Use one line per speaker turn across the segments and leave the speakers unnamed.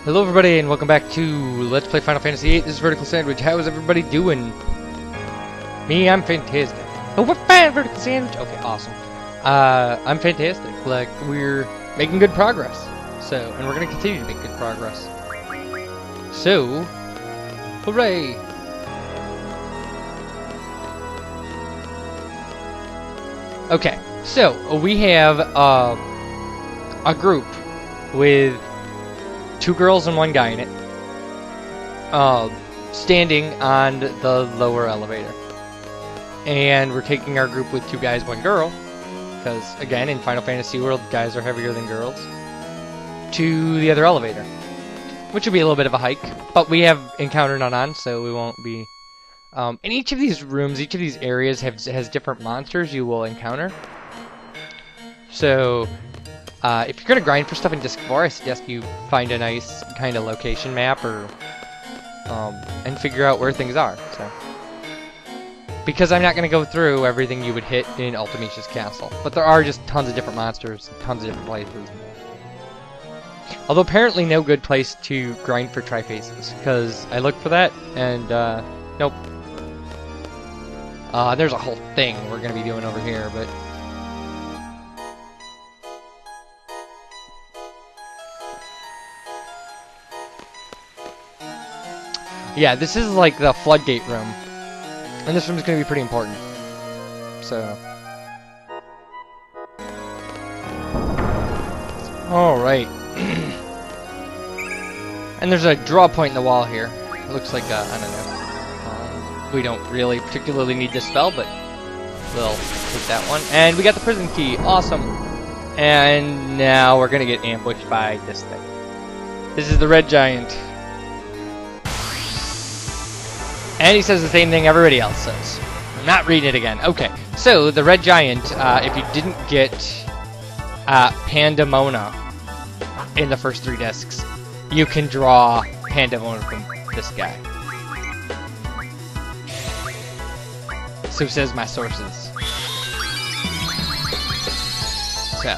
Hello everybody and welcome back to Let's Play Final Fantasy VIII. This is VerticalSandwich. How is everybody doing? Me, I'm fantastic. Oh, we're fine, VerticalSandwich! Okay, awesome. I'm fantastic. Like, we're making good progress. So, and we're gonna continue to make good progress. So, hooray! Okay, so, we have, a group with 2 girls and 1 guy in it, standing on the lower elevator. And we're taking our group with 2 guys, 1 girl, because, again, in Final Fantasy World, guys are heavier than girls, to the other elevator. Which will be a little bit of a hike, but we have encounter none on, so we won't be... in each of these rooms, each of these areas has different monsters you will encounter. So... if you're gonna grind for stuff in Disc 4, I suggest you find a nice kind of location map or and figure out where things are. So, because I'm not gonna go through everything you would hit in Ultimicia's castle, but there are just tons of different monsters, tons of different places. Although apparently no good place to grind for trifaces, because I looked for that and nope. There's a whole thing we're gonna be doing over here, but. Yeah, this is like the floodgate room. And this room is going to be pretty important. So. Alright. And there's a draw point in the wall here. It looks like, I don't know. We don't really particularly need this spell, but we'll take that one. And we got the prison key. Awesome. And now we're going to get ambushed by this thing. This is the red giant. And he says the same thing everybody else says. I'm not reading it again. Okay, so the red giant, if you didn't get Pandemona in the first 3 discs, you can draw Pandemona from this guy. So says my sources. So.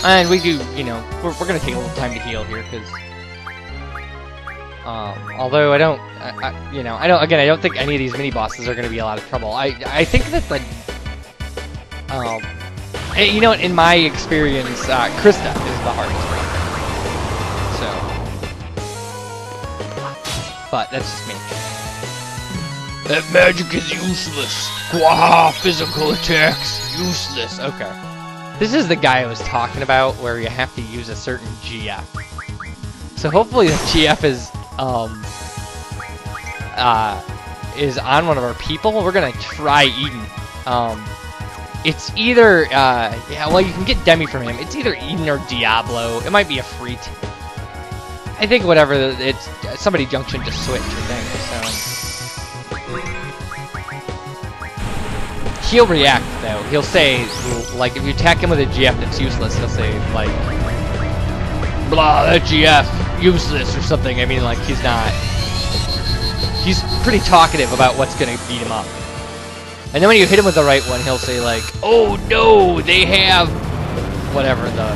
And we do, you know, we're going to take a little time to heal here, because, although I don't, I don't think any of these mini-bosses are going to be a lot of trouble. I think that the, you know, in my experience, Krista is the hardest one. So, but that's just me. That magic is useless. Gwaha, physical attacks, useless. Okay. This is the guy I was talking about, where you have to use a certain GF. So hopefully the GF is on one of our people. We're gonna try Eden. It's either yeah, well, you can get Demi from him. It's either Eden or Diablo. It might be a Freet. I think whatever. It's somebody junction to switch. I think so. He'll react, though. He'll say, like, if you attack him with a GF that's useless, he'll say, like, blah, that GF, useless, or something. I mean, like, he's pretty talkative about what's gonna beat him up. And then when you hit him with the right one, he'll say, like, oh no, they have whatever the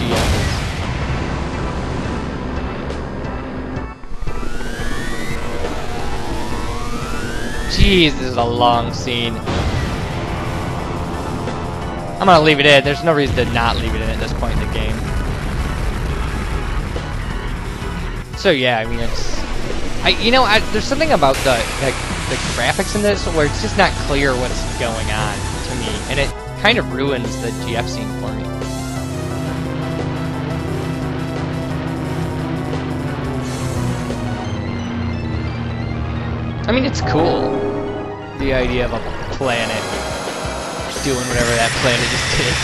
GF is. Jeez, this is a long scene. I'm gonna leave it in. There's no reason to not leave it in at this point in the game. So yeah, I mean, it's, there's something about the graphics in this where it's just not clear what's going on to me, and it kind of ruins the GF scene for me. I mean, it's cool, the idea of a planet doing whatever that planet just did.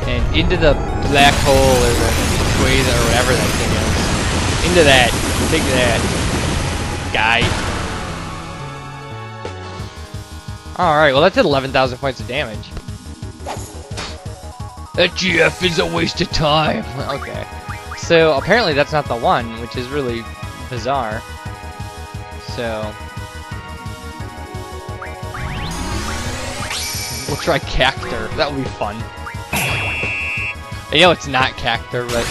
And into the black hole, or the quasar, or whatever that thing is. Into that. Take that, guy. Alright, well that did 11,000 points of damage. That GF is a waste of time. Okay. So apparently that's not the one, which is really bizarre. So we'll try Cactor. That would be fun. I know it's not Cactor, but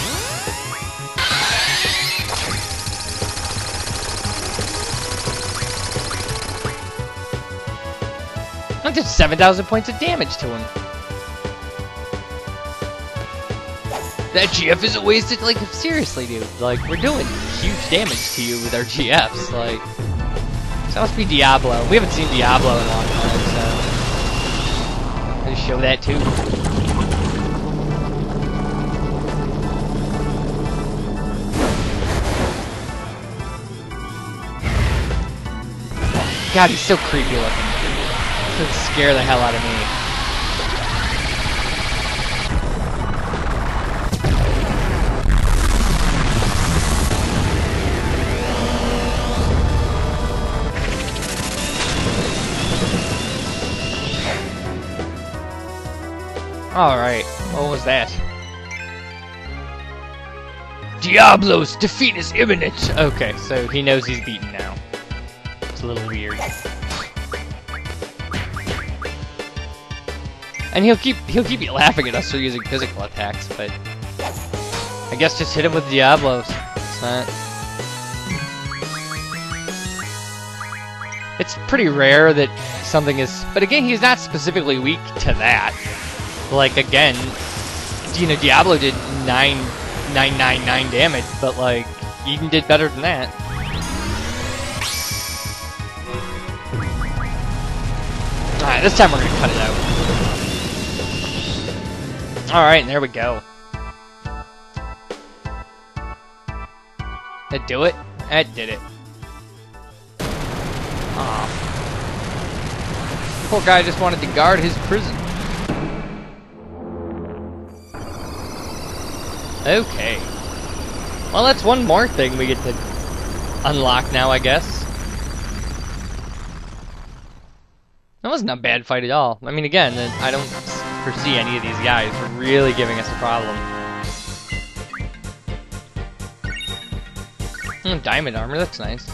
I did 7,000 points of damage to him. That GF isn't wasted, like, seriously, dude. Like, we're doing huge damage to you with our GFs, like. So that must be Diablo. We haven't seen Diablo in a long time, so. I'll just show that, too. God, he's so creepy looking. It would scare the hell out of me. Alright, what was that? Diablos, defeat is imminent! Okay, so he knows he's beaten now. It's a little weird. And he'll keep you laughing at us for using physical attacks, but I guess just hit him with Diablos. It's not. It's pretty rare that something is, but again, he's not specifically weak to that. Like again, you know, Diablo did 9,999 damage, but like Eden did better than that. All right, this time we're gonna cut it out. Alright, there we go. That do it? That did it. Aw. Poor guy just wanted to guard his prison. Okay. Well, that's one more thing we get to unlock now, I guess. That wasn't a bad fight at all. I mean, again, I don't foresee any of these guys really giving us a problem. Diamond armor, that's nice.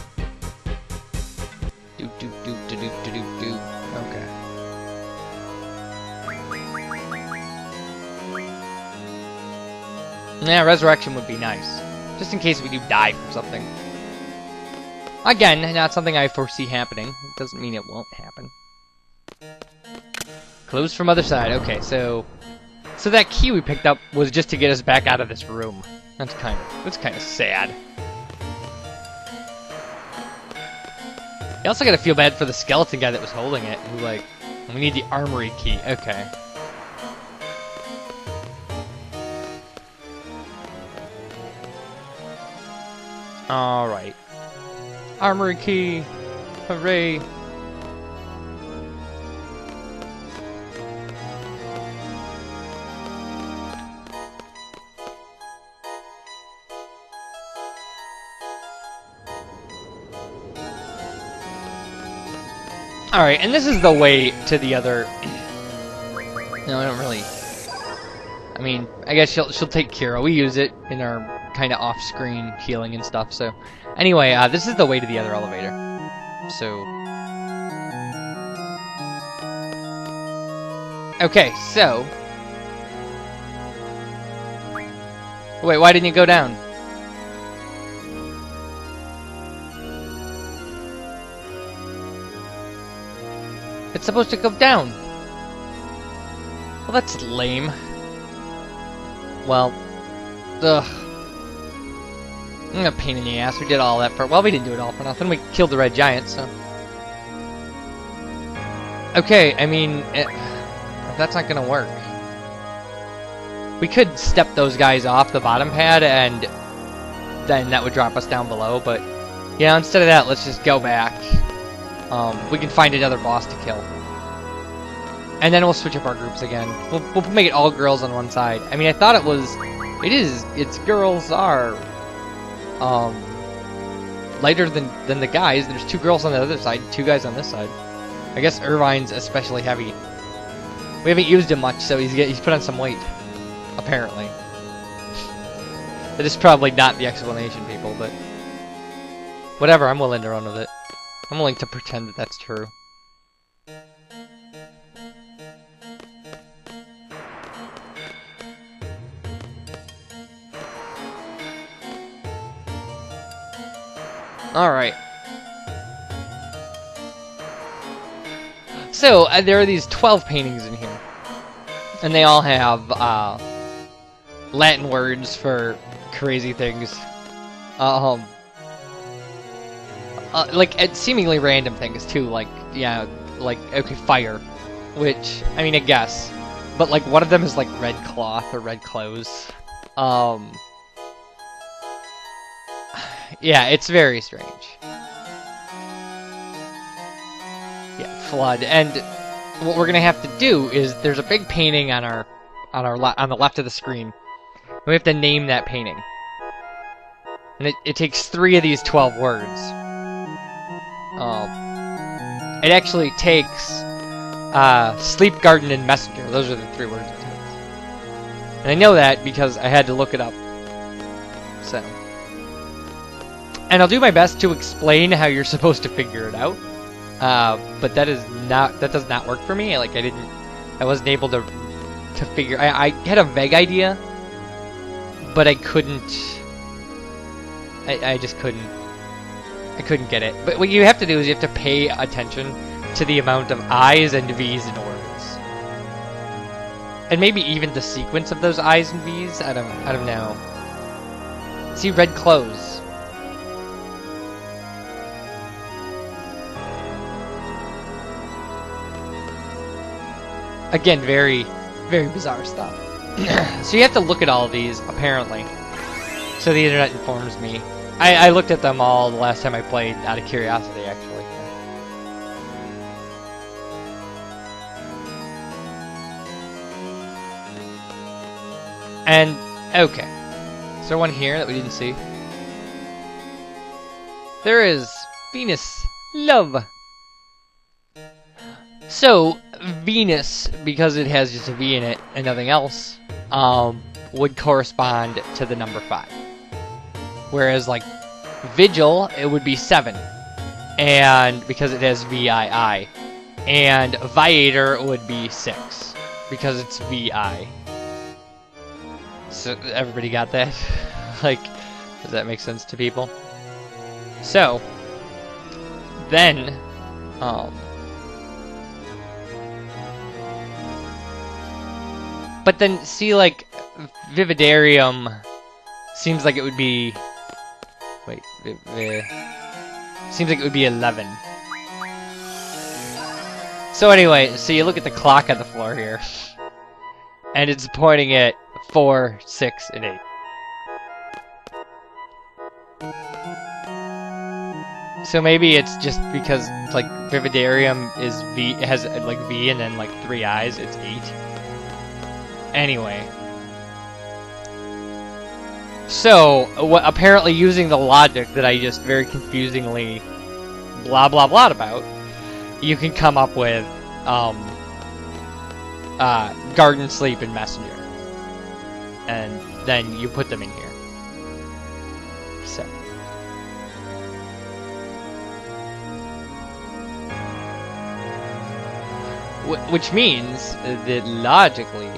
Do. Okay. Yeah, resurrection would be nice, just in case we do die from something. Again, not something I foresee happening. It doesn't mean it won't happen. Close from other side. Okay, so that key we picked up was just to get us back out of this room. That's kind of sad. You also gotta feel bad for the skeleton guy that was holding it, who like, we need the armory key. Okay. All right. Armory key. Hooray. Alright, and this is the way to the other... No, I don't really... I mean, I guess she'll take Kira. We use it in our kind of off-screen healing and stuff, so... Anyway, this is the way to the other elevator. So... Okay, so... Wait, why didn't you go down? It's supposed to go down. Well, that's lame. Well, ugh. A pain in the ass. We did all that for... Well, we didn't do it all for nothing. We killed the red giant, so... Okay, I mean... that's not gonna work. We could step those guys off the bottom pad, and... then that would drop us down below, but... Yeah, instead of that, let's just go back. We can find another boss to kill. And then we'll switch up our groups again. We'll make it all girls on one side. I mean, I thought it was... It's girls are... lighter than the guys. There's 2 girls on the other side, 2 guys on this side. I guess Irvine's especially heavy. We haven't used him much, so he's put on some weight. Apparently. That is probably not the explanation, people, but whatever, I'm willing to run with it. I'm willing to pretend that that's true. Alright. So, there are these 12 paintings in here. And they all have, Latin words for crazy things. Like, seemingly random things, too. Like, yeah, like, okay, fire. Which, I mean, I guess. But, like, one of them is, like, red cloth or red clothes. Yeah, it's very strange. Yeah, flood. And what we're gonna have to do is there's a big painting on on the left of the screen. We have to name that painting. And it takes 3 of these 12 words. It actually takes sleep, garden, and messenger. Those are the 3 words it takes. And I know that because I had to look it up. So. And I'll do my best to explain how you're supposed to figure it out. But that does not work for me. Like, I wasn't able to figure, I had a vague idea, but I couldn't, I just couldn't, I couldn't get it. But what you have to do is you have to pay attention to the amount of I's and V's in words. And maybe even the sequence of those I's and V's, I don't know. See, red clothes. Again, very, very bizarre stuff. So you have to look at all of these, apparently. So the internet informs me. I looked at them all the last time I played, out of curiosity, actually. And, okay. Is there one here that we didn't see? There is Venus Love. So, Venus, because it has just a V in it and nothing else, would correspond to the number 5. Whereas, like, Vigil, it would be 7. And because it has VII. And Viator would be 6. Because it's VI. So, everybody got that? Like, does that make sense to people? So, then, but then, see, like, Vividarium seems like it would be... Wait, seems like it would be 11. So anyway, so you look at the clock on the floor here. And it's pointing at 4, 6, and 8. So maybe it's just because, like, Vividarium is V, it has, like, V and then, like, 3 eyes, it's 8. Anyway. So, apparently using the logic that I just very confusingly blah blah blah about, you can come up with, garden, sleep, and messenger. And then you put them in here. So. Which means that logically,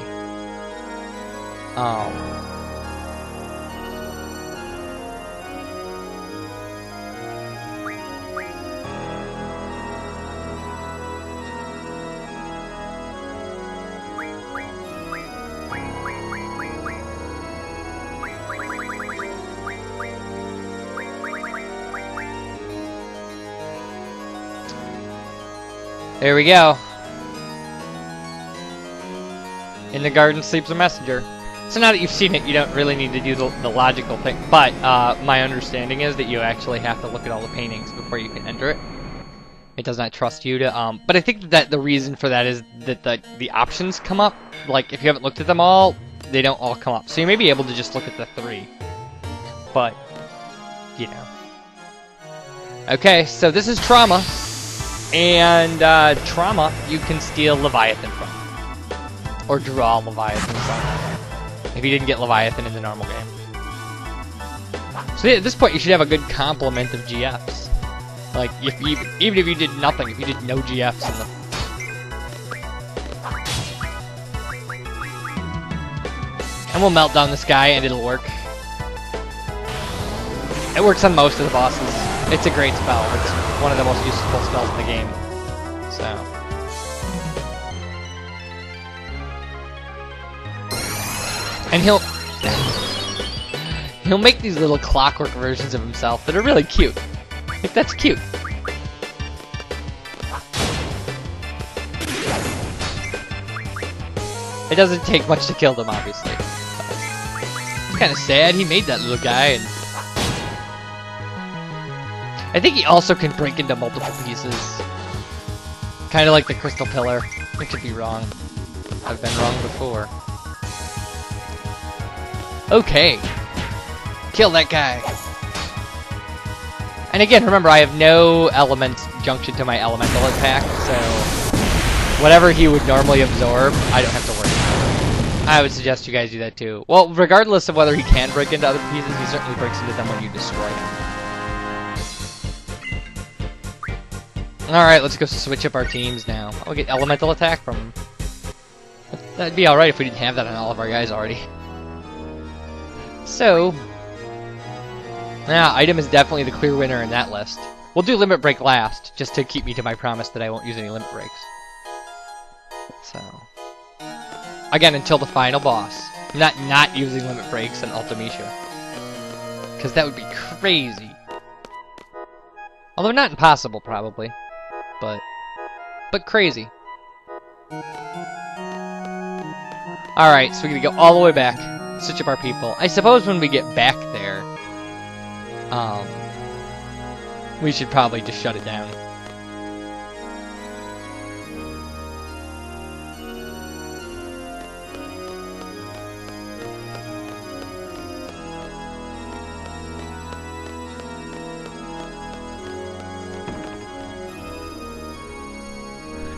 there we go. In the garden sleeps a messenger. So now that you've seen it, you don't really need to do the logical thing. But my understanding is that you actually have to look at all the paintings before you can enter it. It does not trust you to. But I think that the reason for that is that the options come up. Like, if you haven't looked at them all, they don't all come up. So you may be able to just look at the 3. But, you know. Okay, so this is Trauma. And Trauma, you can steal Leviathan from. Or draw Leviathan from. If you didn't get Leviathan in the normal game. So yeah, at this point, you should have a good complement of GFs. Like, even if you did nothing, if you did no GFs in the... And we'll melt down this guy, and it'll work. It works on most of the bosses. It's a great spell. It's one of the most useful spells in the game. So... And he'll make these little clockwork versions of himself that are really cute. Like, that's cute. It doesn't take much to kill them, obviously. It's kind of sad he made that little guy, and I think he also can break into multiple pieces. Kind of like the crystal pillar. I could be wrong. I've been wrong before. Okay. Kill that guy. And again, remember, I have no element junction to my elemental attack, so whatever he would normally absorb, I don't have to worry about. I would suggest you guys do that too. Well, regardless of whether he can break into other pieces, he certainly breaks into them when you destroy him. Alright, let's go switch up our teams now. I'll get elemental attack from him. That'd be alright if we didn't have that on all of our guys already. So, yeah, item is definitely the clear winner in that list. We'll do limit break last, just to keep me to my promise that I won't use any limit breaks. So, again, until the final boss. I'm not using limit breaks in Ultimecia, because that would be crazy. Although not impossible, probably, but crazy. All right, so we're gonna go all the way back. Switch up our people. I suppose when we get back there, we should probably just shut it down.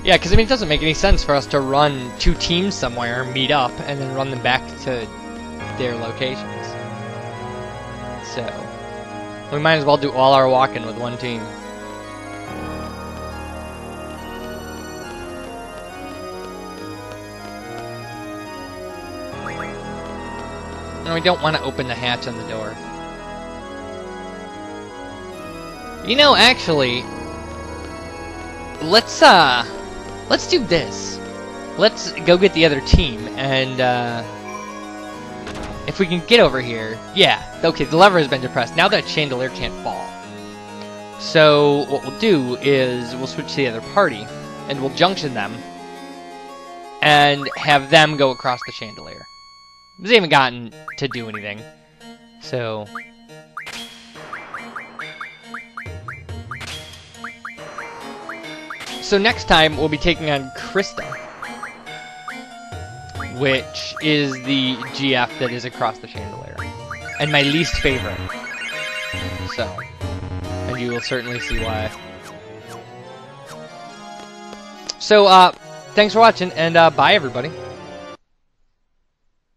Yeah, because I mean, it doesn't make any sense for us to run two teams somewhere, meet up, and then run them back to their locations. So, we might as well do all our walking with one team. And we don't want to open the hatch on the door. You know, actually, let's do this. Let's go get the other team, and if we can get over here, yeah, okay, the lever has been depressed. Now that chandelier can't fall. So what we'll do is we'll switch to the other party, and we'll junction them, and have them go across the chandelier. They haven't gotten to do anything, so... So next time, we'll be taking on Krista, which is the GF that is across the chandelier, and my least favorite. So, and you will certainly see why. So, thanks for watching, and bye everybody.